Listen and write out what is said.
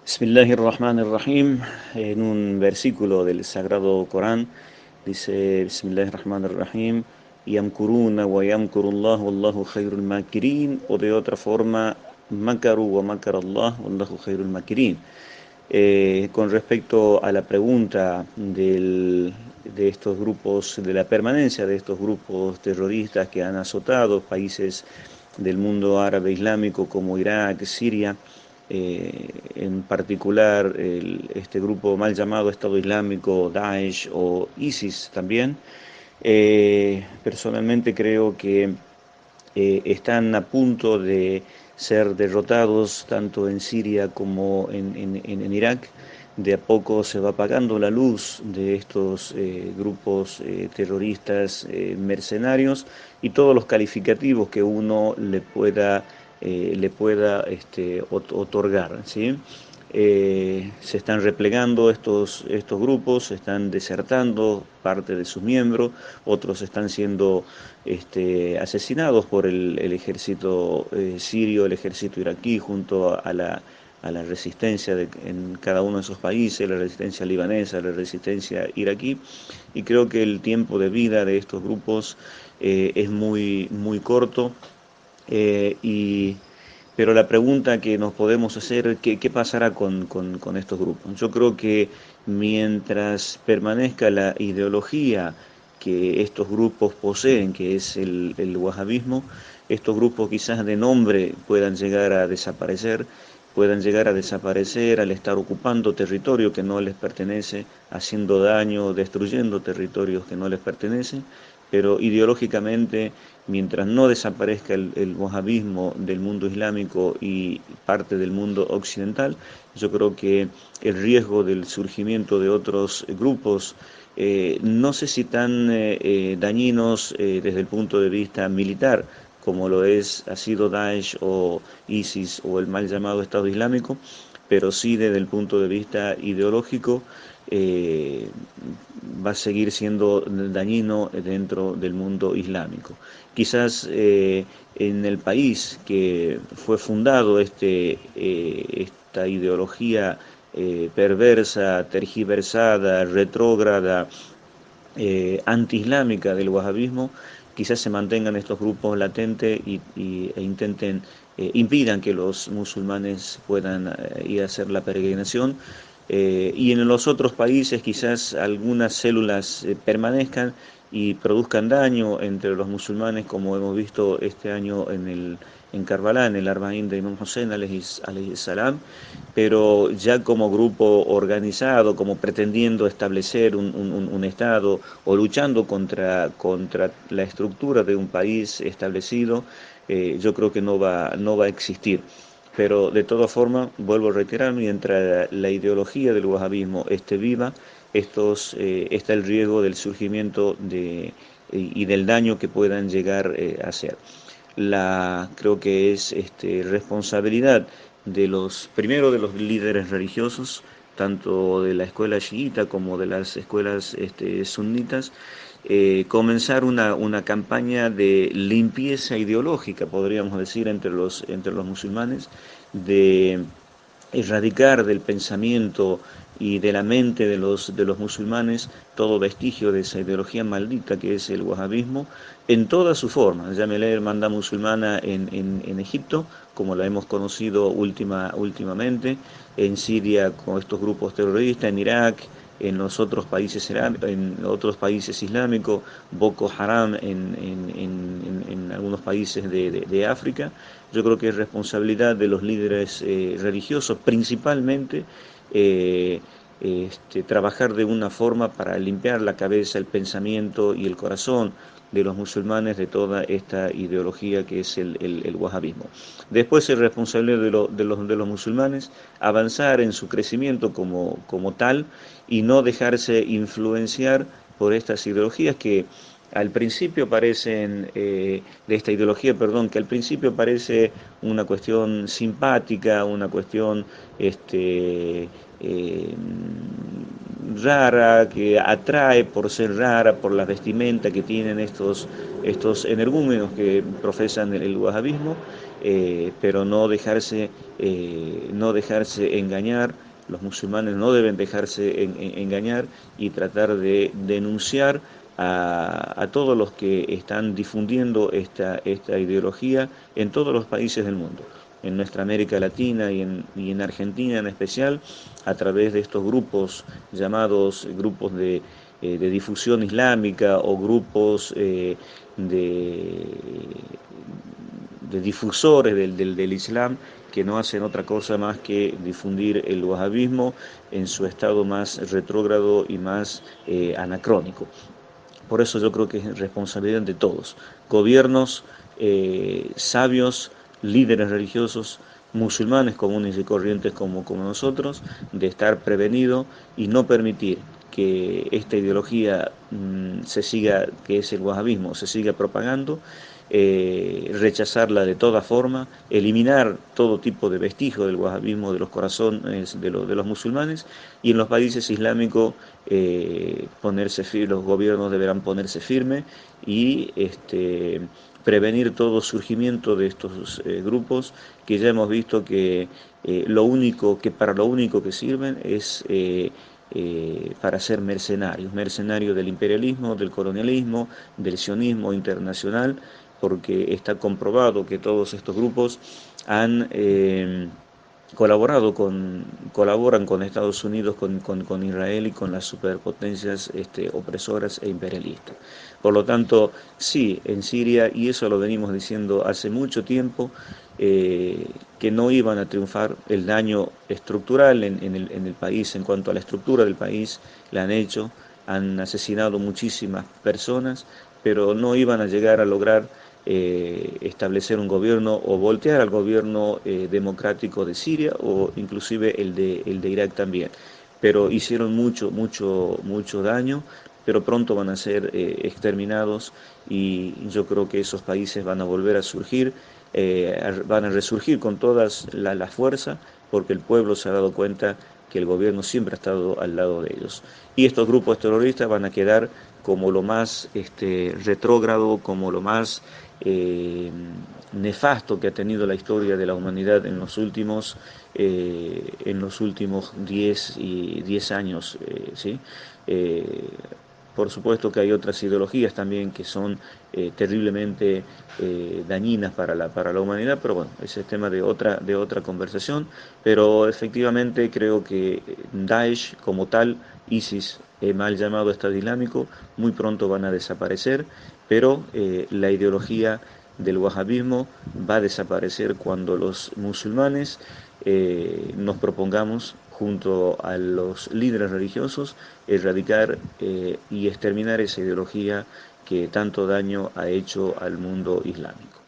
Bismillahirrahmanirrahim. En un versículo del Sagrado Corán dice Bismillahirrahmanirrahim, Yamkuruna wa yamkurullah wallahu khairul makirin, o de otra forma, Makaru wa makarallah wallahu khairul makirin. Con respecto a la pregunta de estos grupos, de la permanencia de estos grupos terroristas que han azotado países del mundo árabe islámico como Irak, Siria, en particular este grupo mal llamado Estado Islámico, Daesh o ISIS también, personalmente creo que están a punto de ser derrotados tanto en Siria como en Irak. De a poco se va apagando la luz de estos grupos terroristas mercenarios y todos los calificativos que uno le pueda otorgar, ¿sí? Se están replegando estos grupos, se están desertando parte de sus miembros, otros están siendo asesinados por el ejército sirio, el ejército iraquí, junto a la resistencia en cada uno de esos países, la resistencia libanesa, la resistencia iraquí, y creo que el tiempo de vida de estos grupos es muy corto. Y pero la pregunta que nos podemos hacer, ¿qué pasará con estos grupos? Yo creo que mientras permanezca la ideología que estos grupos poseen, que es el wahabismo, estos grupos quizás de nombre puedan llegar a desaparecer al estar ocupando territorio que no les pertenece, haciendo daño, destruyendo territorios que no les pertenecen, pero ideológicamente, mientras no desaparezca el wahabismo del mundo islámico y parte del mundo occidental, yo creo que el riesgo del surgimiento de otros grupos, no sé si tan dañinos desde el punto de vista militar, como ha sido Daesh o ISIS o el mal llamado Estado Islámico, pero sí desde el punto de vista ideológico, eh, va a seguir siendo dañino dentro del mundo islámico. Quizás en el país que fue fundado esta ideología perversa, tergiversada, retrógrada, antiislámica del wahabismo, quizás se mantengan estos grupos latentes e intenten, impidan que los musulmanes puedan ir a hacer la peregrinación. Y en los otros países quizás algunas células permanezcan y produzcan daño entre los musulmanes, como hemos visto este año en Karbala, en el Arba'ín de Imam Hussein alayhi salam, pero ya como grupo organizado, como pretendiendo establecer un Estado o luchando contra la estructura de un país establecido, yo creo que no va a existir. Pero de todas formas, vuelvo a reiterar, mientras la ideología del wahabismo esté viva, está el riesgo del surgimiento y del daño que puedan llegar a hacer. Creo que es responsabilidad primero de los líderes religiosos, tanto de la escuela chiita como de las escuelas sunitas, comenzar una campaña de limpieza ideológica, podríamos decir, entre los musulmanes, de erradicar del pensamiento y de la mente de los musulmanes todo vestigio de esa ideología maldita que es el wahabismo en todas sus formas. Llámele hermandad musulmana en Egipto, como la hemos conocido últimamente, en Siria con estos grupos terroristas, en Irak, en otros países islámicos, Boko Haram en algunos países de África. Yo creo que es responsabilidad de los líderes religiosos, principalmente, trabajar de una forma para limpiar la cabeza, el pensamiento y el corazón de los musulmanes de toda esta ideología que es el wahabismo. Después es responsabilidad de los musulmanes avanzar en su crecimiento como tal y no dejarse influenciar por estas ideologías que al principio parecen, de esta ideología, perdón, que al principio parece una cuestión simpática, una cuestión eh, rara, que atrae por ser rara, por la vestimenta que tienen estos energúmenos que profesan el wahabismo, pero no dejarse engañar. Los musulmanes no deben dejarse engañar y tratar de denunciar a todos los que están difundiendo esta ideología en todos los países del mundo, en nuestra América Latina y en Argentina en especial, a través de estos grupos llamados grupos de difusión islámica o grupos de, de difusores del Islam, que no hacen otra cosa más que difundir el wahabismo en su estado más retrógrado y más anacrónico. Por eso yo creo que es responsabilidad de todos, gobiernos, sabios, líderes religiosos, musulmanes comunes y corrientes como nosotros, de estar prevenido y no permitir que esta ideología que es el wahabismo, se siga propagando, rechazarla de toda forma, eliminar todo tipo de vestigio del wahabismo de los corazones de los musulmanes, y en los países islámicos los gobiernos deberán ponerse firmes y prevenir todo surgimiento de estos grupos que ya hemos visto que para lo único que sirven es para ser mercenarios del imperialismo, del colonialismo, del sionismo internacional, porque está comprobado que todos estos grupos han colaboran con Estados Unidos, con Israel y con las superpotencias opresoras e imperialistas. Por lo tanto, sí, en Siria, y eso lo venimos diciendo hace mucho tiempo, que no iban a triunfar. El daño estructural en el país, en cuanto a la estructura del país, la han hecho, han asesinado muchísimas personas, pero no iban a llegar a lograr establecer un gobierno o voltear al gobierno democrático de Siria o inclusive el de Irak también. Pero hicieron mucho daño, pero pronto van a ser exterminados, y yo creo que esos países van a volver a surgir, van a resurgir con todas la fuerza, porque el pueblo se ha dado cuenta que el gobierno siempre ha estado al lado de ellos. Y estos grupos terroristas van a quedar como lo más retrógrado, como lo más nefasto que ha tenido la historia de la humanidad en los últimos 10 años, ¿sí? Eh, por supuesto que hay otras ideologías también que son terriblemente dañinas para la humanidad, pero bueno, ese es tema de otra conversación. Pero efectivamente creo que Daesh como tal, ISIS, mal llamado Estado Islámico, muy pronto van a desaparecer, pero la ideología del wahabismo va a desaparecer cuando los musulmanes nos propongamos, junto a los líderes religiosos, erradicar y exterminar esa ideología que tanto daño ha hecho al mundo islámico.